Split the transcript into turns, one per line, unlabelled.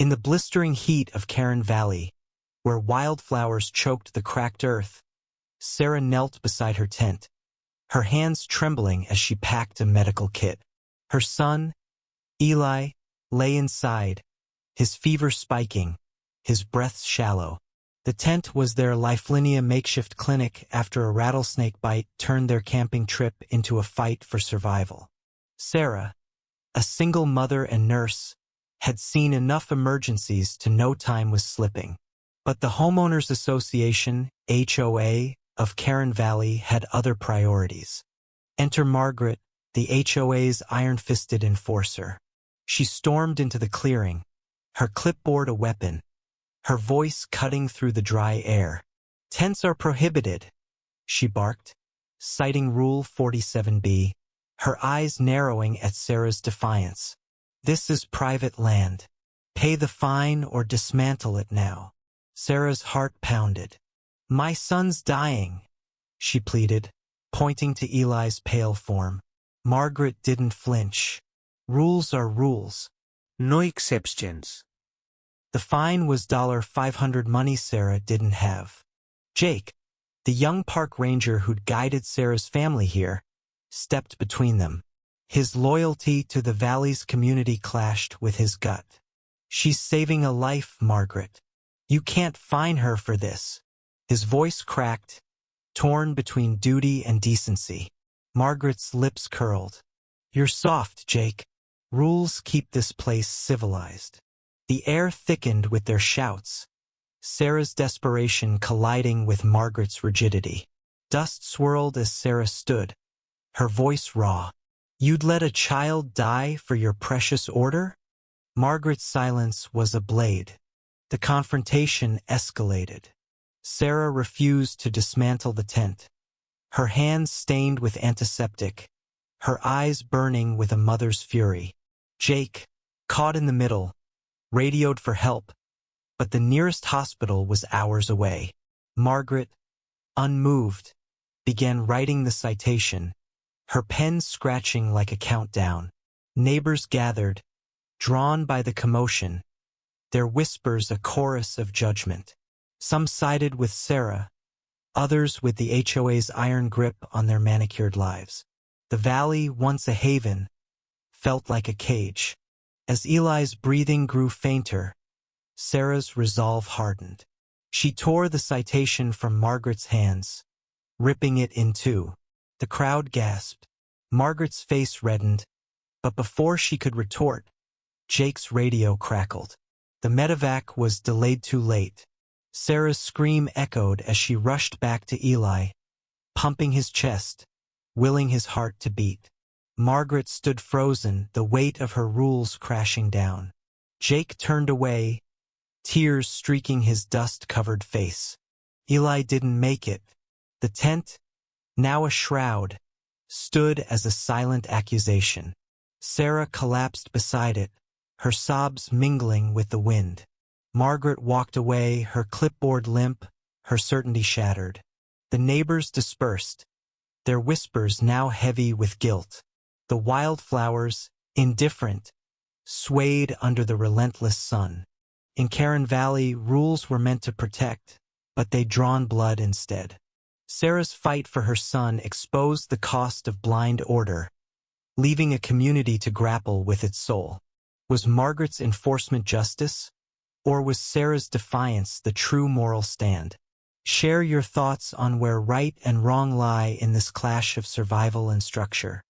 In the blistering heat of Karen Valley, where wildflowers choked the cracked earth, Sarah knelt beside her tent, her hands trembling as she packed a medical kit. Her son, Eli, lay inside, his fever spiking, his breath shallow. The tent was their Lifelinia makeshift clinic after a rattlesnake bite turned their camping trip into a fight for survival. Sarah, a single mother and nurse, had seen enough emergencies to know time was slipping. But the Homeowners Association, HOA, of Karen Valley had other priorities. Enter Margaret, the HOA's iron-fisted enforcer. She stormed into the clearing, her clipboard a weapon, her voice cutting through the dry air. "Tents are prohibited," she barked, citing Rule 47B, her eyes narrowing at Sarah's defiance. "This is private land. Pay the fine or dismantle it now." Sarah's heart pounded. "My son's dying," she pleaded, pointing to Eli's pale form. Margaret didn't flinch. "Rules are rules. No exceptions." The fine was $500, money Sarah didn't have. Jake, the young park ranger who'd guided Sarah's family here, stepped between them. His loyalty to the valley's community clashed with his gut. "She's saving a life, Margaret. You can't fine her for this." His voice cracked, torn between duty and decency. Margaret's lips curled. "You're soft, Jake. Rules keep this place civilized." The air thickened with their shouts, Sarah's desperation colliding with Margaret's rigidity. Dust swirled as Sarah stood, her voice raw. "You'd let a child die for your precious order?" Margaret's silence was a blade. The confrontation escalated. Sarah refused to dismantle the tent, her hands stained with antiseptic, her eyes burning with a mother's fury. Jake, caught in the middle, radioed for help, but the nearest hospital was hours away. Margaret, unmoved, began writing the citation, her pen scratching like a countdown. Neighbors gathered, drawn by the commotion, their whispers a chorus of judgment. Some sided with Sarah, others with the HOA's iron grip on their manicured lives. The valley, once a haven, felt like a cage. As Eli's breathing grew fainter, Sarah's resolve hardened. She tore the citation from Margaret's hands, ripping it in two. The crowd gasped. Margaret's face reddened, but before she could retort, Jake's radio crackled. The medevac was delayed too late. Sarah's scream echoed as she rushed back to Eli, pumping his chest, willing his heart to beat. Margaret stood frozen, the weight of her rules crashing down. Jake turned away, tears streaking his dust-covered face. Eli didn't make it. The tent, now a shroud, stood as a silent accusation. Sarah collapsed beside it, her sobs mingling with the wind. Margaret walked away, her clipboard limp, her certainty shattered. The neighbors dispersed, their whispers now heavy with guilt. The wildflowers, indifferent, swayed under the relentless sun. In Karen Valley, rules were meant to protect, but they'd drawn blood instead. Sarah's fight for her son exposed the cost of blind order, leaving a community to grapple with its soul. Was Margaret's enforcement justice, or was Sarah's defiance the true moral stand? Share your thoughts on where right and wrong lie in this clash of survival and structure.